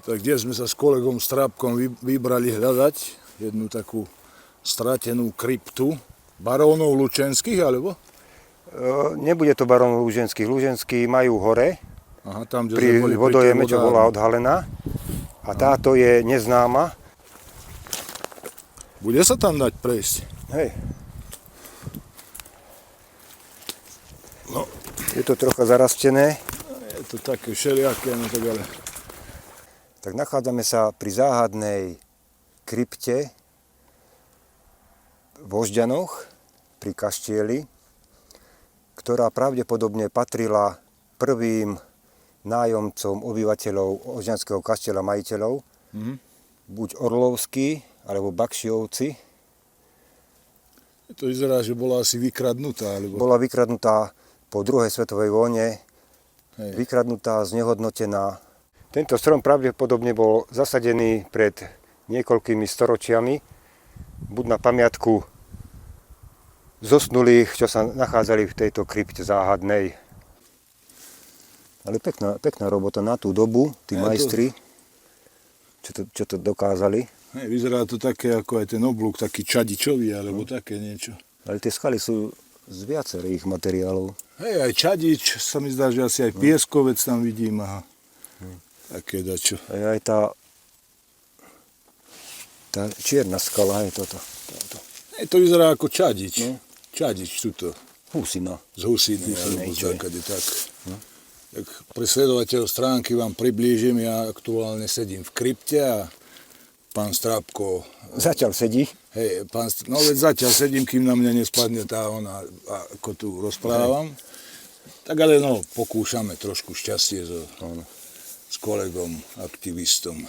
Tak kde sme sa s kolegom Strábkom vybrali hľadať jednu takú stratenú kryptu barónov lučenských, alebo? Nebude to barónov luženských. Luženskí majú hore, Aha, tam, kde pri boli, vodojeme, pri čo bola odhalená. A táto je neznáma. Bude sa tam dať prejsť? Hej. No. Je to trocha zarastené. Je to také všelijaké, no tak ale... Tak nachádzame sa pri záhadnej krypte v Ožďanoch, pri kaštieli, ktorá pravdepodobne patrila prvým nájomcom obyvateľov Ožďanského kaštieľa, majiteľov, buď Orlovskí, alebo Bakšiovci. To vyzerá, že bola asi vykradnutá, alebo... Bola vykradnutá po druhej svetovej vojne, Hej. vykradnutá, znehodnotená. Tento strom pravdepodobne bol zasadený pred niekoľkými storočiami, buď na pamiatku zosnulých, čo sa nachádzali v tejto krypte záhadnej. Ale pekná robota na tú dobu, tí majstri, čo to dokázali. Hej, vyzerá to také ako aj ten oblúk, taký čadičový, alebo také niečo. Ale tie skaly sú z viacerých materiálov. Hej, aj čadič, sa mi zdá, že asi aj pieskovec tam vidím, aha. Také dačo. Aj tá čierna skala, je toto. Hej, to vyzerá ako čadič. No. Čadič tuto. Husina. Z husiny, alebo čo je. takade, tak. Tak pre sledovateľov stránky vám priblížim, ja aktuálne sedím v krypte a pán Strábko... Zatiaľ sedí. Hej, no veď zatiaľ sedím, kým na mňa nespadne tá ona, ako tu rozprávam. Tak ale no, pokúšame trošku šťastie s kolegom, aktivistom.